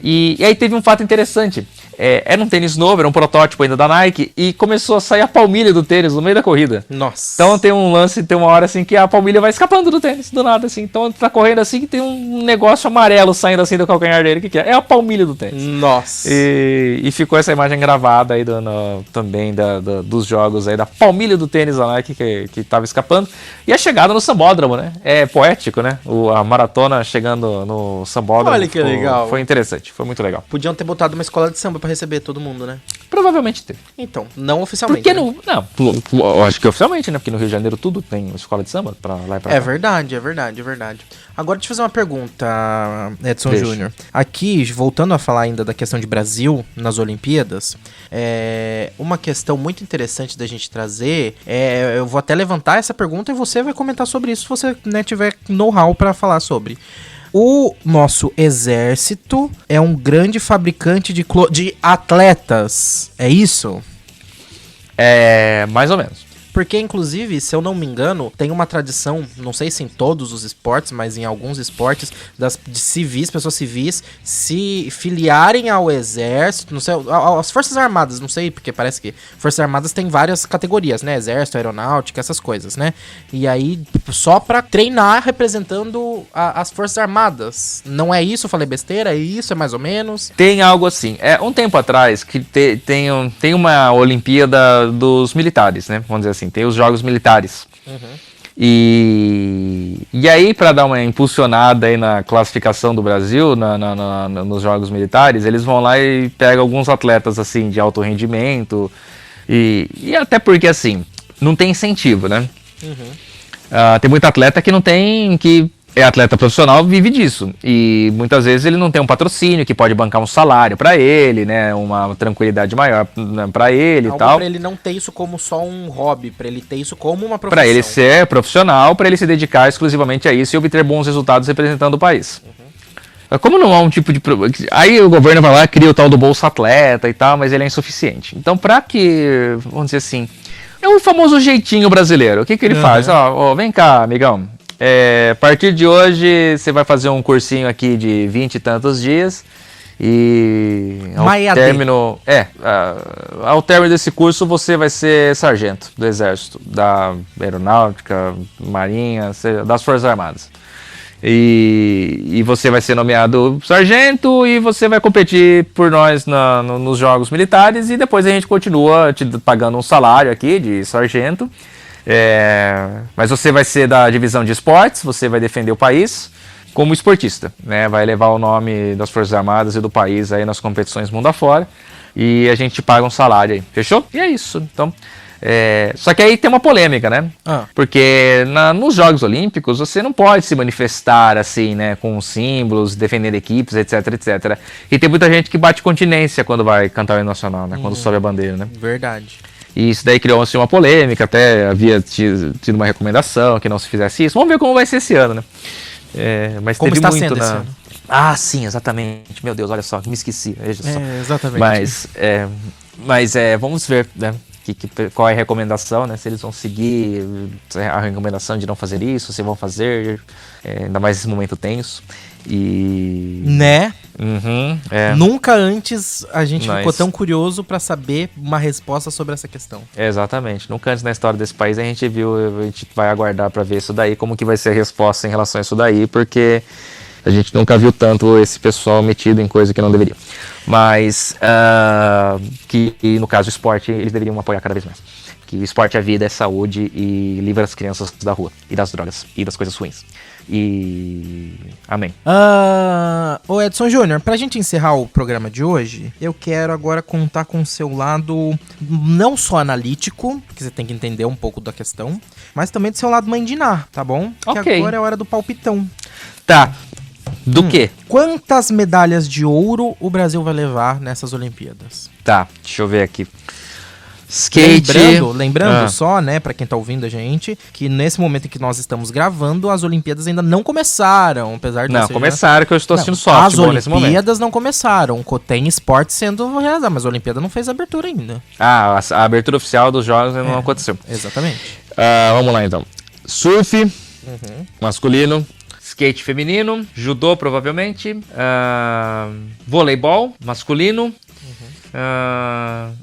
E aí teve um fato interessante. Era um tênis novo, era um protótipo ainda da Nike, e começou a sair a palmilha do tênis no meio da corrida. Nossa. Então tem um lance, tem uma hora assim que a palmilha vai escapando do tênis, do nada assim. Então tá correndo assim e tem um negócio amarelo saindo assim do calcanhar dele. O que é? É a palmilha do tênis. Nossa. E ficou essa imagem gravada aí também dos jogos aí, da palmilha do tênis da Nike que tava escapando. E a chegada no sambódromo, né? É poético, né? A maratona chegando no sambódromo. Olha que legal. Foi interessante, foi muito legal. Podiam ter botado uma escola de samba pra receber todo mundo, né? Provavelmente teve. Então, não oficialmente. Porque não, eu acho que oficialmente, né? Porque no Rio de Janeiro tudo tem escola de samba pra lá e pra cá. É verdade. Agora, deixa eu fazer uma pergunta, Edson Júnior. Aqui, voltando a falar ainda da questão de Brasil nas Olimpíadas, uma questão muito interessante da gente trazer, eu vou até levantar essa pergunta e você vai comentar sobre isso se você, né, tiver know-how pra falar sobre. O nosso exército é um grande fabricante de atletas, é isso? Mais ou menos. Porque, inclusive, se eu não me engano, tem uma tradição, não sei se em todos os esportes, mas em alguns esportes, de civis, pessoas civis, se filiarem ao exército, não sei, às Forças Armadas, não sei, porque parece que Forças Armadas tem várias categorias, né? Exército, aeronáutica, essas coisas, né? E aí, só pra treinar representando as Forças Armadas. Não é isso? Eu falei besteira? É isso? É mais ou menos? Tem algo assim. Um tempo atrás, que tem uma Olimpíada dos militares, né? Vamos dizer assim. Tem os jogos militares. E aí, para dar uma impulsionada aí na classificação do Brasil nos jogos militares, eles vão lá e pegam alguns atletas assim de alto rendimento e até porque assim não tem incentivo, né? Tem muito atleta que não tem, que é atleta profissional, vive disso. E muitas vezes ele não tem um patrocínio que pode bancar um salário pra ele, né? Uma tranquilidade maior pra ele e tal. Pra ele não ter isso como só um hobby, pra ele ter isso como uma profissão. Pra ele ser profissional, pra ele se dedicar exclusivamente a isso e obter bons resultados representando o país. Como não há um tipo de... Aí o governo vai lá e cria o tal do Bolsa Atleta e tal, mas ele é insuficiente. Então pra que, vamos dizer assim, é o famoso jeitinho brasileiro. O que ele faz? Vem cá, amigão. A partir de hoje você vai fazer um cursinho aqui de 20 e tantos dias E Uma EAD. ao término desse curso você vai ser sargento do Exército, da Aeronáutica, Marinha, das Forças Armadas. E você vai ser nomeado sargento e você vai competir por nós nos jogos militares e depois a gente continua te pagando um salário aqui de sargento. Mas você vai ser da divisão de esportes, você vai defender o país como esportista, né? Vai levar o nome das Forças Armadas e do país aí nas competições mundo afora e a gente te paga um salário aí, fechou? E é isso, então... só que aí tem uma polêmica, né? Porque nos Jogos Olímpicos você não pode se manifestar assim, né? Com símbolos, defendendo equipes, etc, etc. E tem muita gente que bate continência quando vai cantar o hino nacional, né? Quando sobe a bandeira, né? Verdade. E isso daí criou assim, uma polêmica, até havia tido uma recomendação que não se fizesse isso. Vamos ver como vai ser esse ano, né? Mas Como teve está muito sendo esse ano? Ah, sim, exatamente. Meu Deus, olha só, me esqueci. Veja só. Exatamente. Mas vamos ver, né? Qual é a recomendação, né? Se eles vão seguir a recomendação de não fazer isso, se vão fazer, ainda mais nesse momento tenso. Né? Nunca Nunca antes a gente ficou tão curioso pra saber uma resposta sobre essa questão. Exatamente. Nunca antes na história desse país a gente vai aguardar pra ver isso daí, como que vai ser a resposta em relação a isso daí, porque a gente nunca viu tanto esse pessoal metido em coisa que não deveria. Mas, que no caso do esporte, eles deveriam apoiar cada vez mais. Que o esporte é vida, é saúde e livra as crianças da rua, e das drogas, e das coisas ruins. Amém. Ô Edson Júnior, pra gente encerrar o programa de hoje, eu quero agora contar com o seu lado não só analítico, porque você tem que entender um pouco da questão, mas também do seu lado mãe de Ná, tá bom? Que Ok. agora é a hora do palpitão. Tá. Do quê? Quantas medalhas de ouro o Brasil vai levar nessas Olimpíadas? Tá, deixa eu ver aqui. Skate. Lembrando só, né, pra quem tá ouvindo a gente, que nesse momento em que nós estamos gravando, as Olimpíadas ainda não começaram, apesar de Não, começaram que eu estou assistindo softball nesse momento. As Olimpíadas não começaram, tem esporte sendo realizado, mas a Olimpíada não fez a abertura ainda. A abertura oficial dos jogos ainda não aconteceu. Exatamente. Vamos lá então. Surf, masculino. Skate feminino, judô provavelmente, voleibol masculino,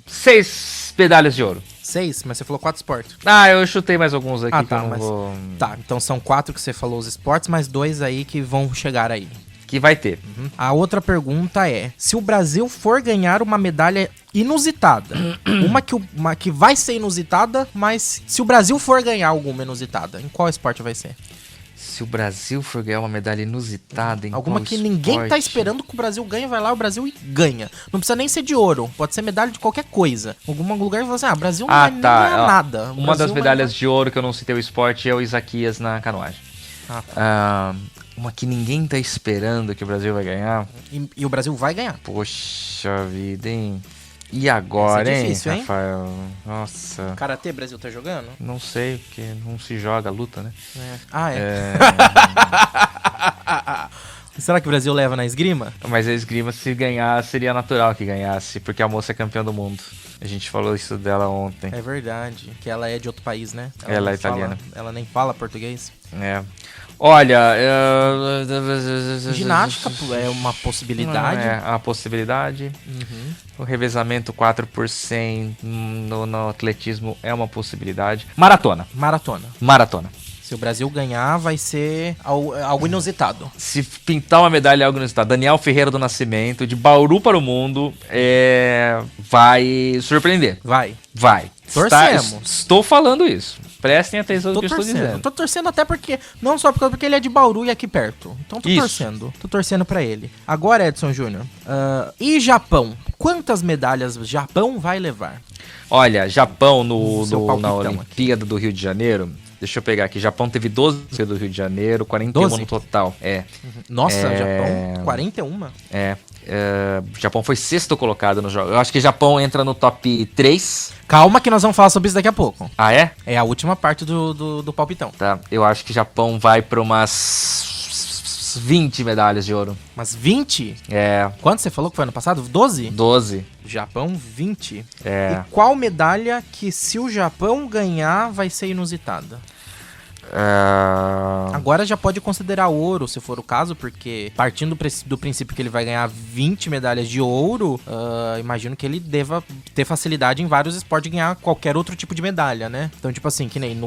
6 medalhas de ouro. 6, mas você falou 4 esportes. Eu chutei mais alguns aqui que eu não vou... Tá, então são 4 que você falou os esportes, mais 2 aí que vão chegar aí. Que vai ter. A outra pergunta é, se o Brasil for ganhar uma medalha inusitada, uma que vai ser inusitada, mas se o Brasil for ganhar alguma inusitada, em qual esporte vai ser? Se o Brasil for ganhar uma medalha inusitada em alguma qual que ninguém esporte? tá esperando que o Brasil ganhe, vai lá o Brasil e ganha. Não precisa nem ser de ouro, pode ser medalha de qualquer coisa. Algum lugar que fala assim, Brasil não vai ganhar nada. Uma das medalhas de ouro que eu não citei o esporte é o Isaquias na canoagem. Uma que ninguém tá esperando que o Brasil vai ganhar. E o Brasil vai ganhar. Poxa vida, hein? E agora, é difícil, hein, Rafael? Nossa. Karatê Brasil tá jogando? Não sei, porque não se joga, luta, né? Será que o Brasil leva na esgrima? Mas a esgrima, se ganhar, seria natural que ganhasse, porque a moça é campeã do mundo. A gente falou isso dela ontem. É verdade, que ela é de outro país, né? Ela é italiana. Ela nem fala português. Olha, ginástica é uma possibilidade. É uma possibilidade. O revezamento 4% no atletismo é uma possibilidade. Maratona. Se o Brasil ganhar, vai ser algo inusitado. Se pintar uma medalha é algo inusitado. Daniel Ferreira do Nascimento, de Bauru para o mundo, vai surpreender. Vai. Torcemos. Estou falando isso. Prestem atenção no que eu estou dizendo. Tô torcendo até porque, não só porque ele é de Bauru e aqui perto. Então tô torcendo pra ele. Agora, Edson Júnior, e Japão? Quantas medalhas o Japão vai levar? Olha, Japão na Olimpíada do Rio de Janeiro... Deixa eu pegar aqui. Japão teve 12 do Rio de Janeiro, 41 no total. Nossa, Japão, 41? Japão foi 6º colocado no jogo. Eu acho que Japão entra no top 3. Calma que nós vamos falar sobre isso daqui a pouco. Ah, é? É a última parte do palpitão. Tá, eu acho que Japão vai pra umas 20 medalhas de ouro. Mas 20? Quanto você falou que foi ano passado? 12? 12. Japão, 20. E qual medalha que, se o Japão ganhar, vai ser inusitada? Agora já pode considerar ouro, se for o caso, porque partindo do princípio que ele vai ganhar 20 medalhas de ouro, imagino que ele deva ter facilidade em vários esportes de ganhar qualquer outro tipo de medalha, né? Então, tipo assim, que nem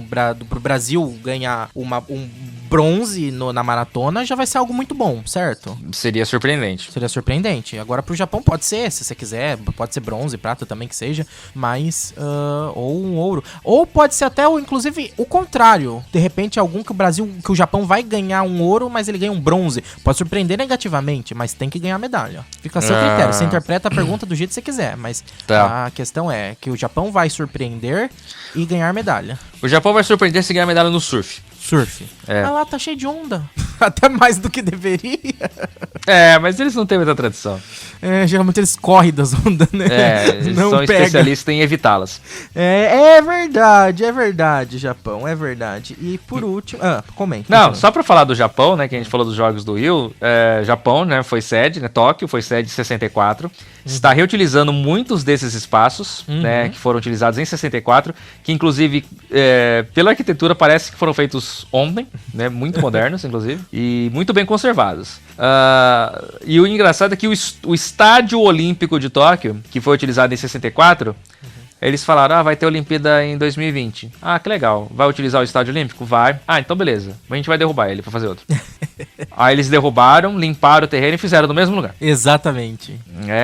pro Brasil ganhar um bronze na maratona já vai ser algo muito bom, certo? Seria surpreendente. Seria surpreendente. Agora pro Japão pode ser, se você quiser, pode ser bronze, prata também que seja, mas ou um ouro. Ou pode ser até, inclusive, o contrário. De repente, que o Japão vai ganhar um ouro, mas ele ganha um bronze. Pode surpreender negativamente, mas tem que ganhar a medalha. Fica a seu critério. Você interpreta a pergunta do jeito que você quiser, mas a questão é que o Japão vai surpreender e ganhar medalha. O Japão vai surpreender se ganhar medalha no surf. Surf. É. Ah lá, tá cheio de onda. Até mais do que deveria. Mas eles não têm muita tradição. Geralmente eles correm das ondas, né? Eles são especialistas em evitá-las. É verdade, Japão, é verdade. E por último... comente. Não, só pra falar do Japão, né, que a gente falou dos Jogos do Rio, Japão, né, foi sede, né, Tóquio foi sede em 64, está reutilizando muitos desses espaços, né, que foram utilizados em 64, que inclusive, pela arquitetura, parece que foram feitos ontem, né, muito modernos, inclusive, e muito bem conservados. E o engraçado é que o Estádio Olímpico de Tóquio, que foi utilizado em 64, eles falaram, vai ter Olimpíada em 2020. Que legal. Vai utilizar o Estádio Olímpico? Vai. Então beleza. A gente vai derrubar ele pra fazer outro. Aí eles derrubaram, limparam o terreno e fizeram no mesmo lugar. Exatamente.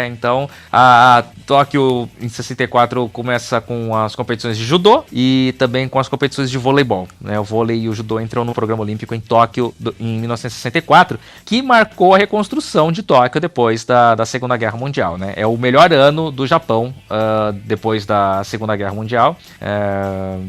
Então a Tóquio em 64 começa com as competições de judô e também com as competições de voleibol, né? O vôlei e o judô entram no programa olímpico em Tóquio em 1964, que marcou a reconstrução de Tóquio depois da Segunda Guerra Mundial, né? É o melhor ano do Japão depois da Segunda Guerra Mundial,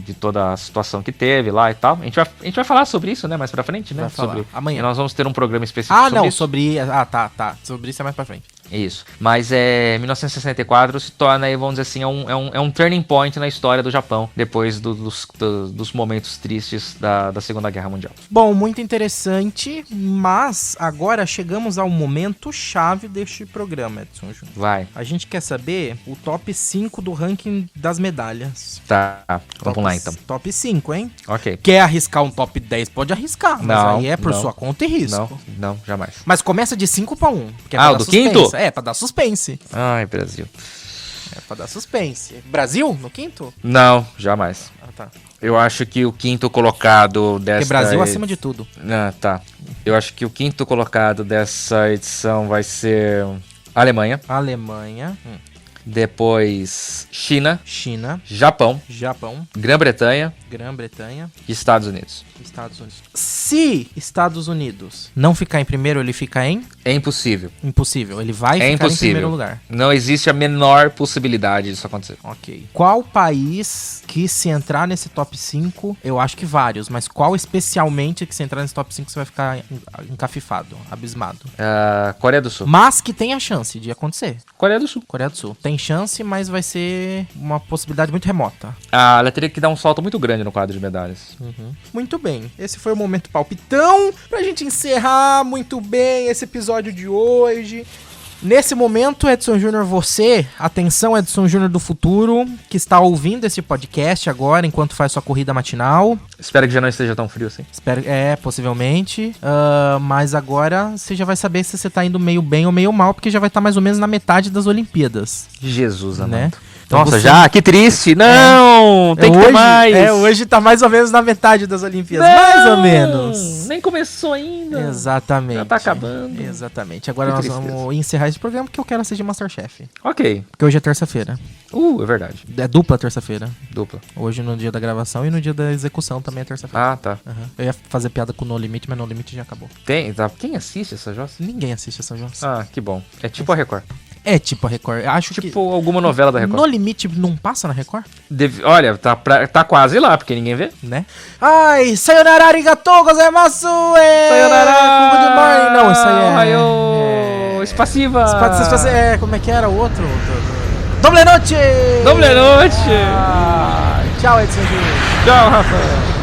de toda a situação que teve lá e tal. A gente vai falar sobre isso, né, mais pra frente, né? Amanhã. Nós vamos ter um programa específico sobre isso. Tá. Sobre isso é mais pra frente. Isso. Mas 1964 se torna aí, vamos dizer assim, é um turning point na história do Japão, depois dos momentos tristes da Segunda Guerra Mundial. Bom, muito interessante, mas agora chegamos ao momento chave deste programa, Edson Júnior. Vai. A gente quer saber o top 5 do ranking das medalhas. Tá, vamos lá então. Top 5, hein? Ok. Quer arriscar um top 10? Pode arriscar, mas aí é por sua conta e risco. Não, jamais. Mas começa de 5 pra 1. O do quinto? Pra dar suspense. Ai, Brasil. Pra dar suspense. Brasil no quinto? Não, jamais. Tá. Eu acho que o quinto colocado dessa... Porque Brasil acima de tudo. Tá. Eu acho que o quinto colocado dessa edição vai ser Alemanha. Depois China. Japão. Grã-Bretanha. E Estados Unidos. Se Estados Unidos não ficar em primeiro, ele fica em? É impossível. Impossível. Ele vai ficar em primeiro lugar. Não existe a menor possibilidade disso acontecer. Ok. Qual país que se entrar nesse top 5, eu acho que vários, mas qual especialmente que se entrar nesse top 5 você vai ficar encafifado, abismado? Coreia do Sul. Mas que tem a chance de acontecer. Coreia do Sul. Tem chance, mas vai ser uma possibilidade muito remota. Ela teria que dar um salto muito grande no quadro de medalhas. Muito bem, esse foi o Momento Palpitão, pra gente encerrar muito bem esse episódio de hoje. Nesse momento, Edson Júnior, atenção Edson Júnior do futuro, que está ouvindo esse podcast agora, enquanto faz sua corrida matinal. Espero que já não esteja tão frio assim. Possivelmente. Mas agora você já vai saber se você tá indo meio bem ou meio mal, porque já vai estar mais ou menos na metade das Olimpíadas. Jesus, amado. Né? Então nossa, já? Que triste! Não! Tem que ter mais! Hoje tá mais ou menos na metade das Olimpíadas. Não, mais ou menos. Nem começou ainda. Exatamente. Já tá acabando. Exatamente. Agora nós vamos encerrar esse programa porque eu quero assistir Masterchef. Ok. Porque hoje é terça-feira. É verdade. É dupla terça-feira. Dupla. Hoje no dia da gravação e no dia da execução também é terça-feira. Tá. Eu ia fazer piada com No Limite, mas No Limite já acabou. Quem assiste essa jossa? Ninguém assiste essa jossa. Que bom. É tipo a Record. É tipo a Record. Acho que... alguma novela da Record. No Limite não passa na Record? Olha, tá quase lá, porque ninguém vê. Né? Ai, sayonara arigatou gozaimasu! Sayonara! Good morning! Não, isso aí é... Ohayou! Espaciva! Como é que era o outro? Doble noite! Doble noite! Tchau, Edson Júnior. Tchau, Rafa!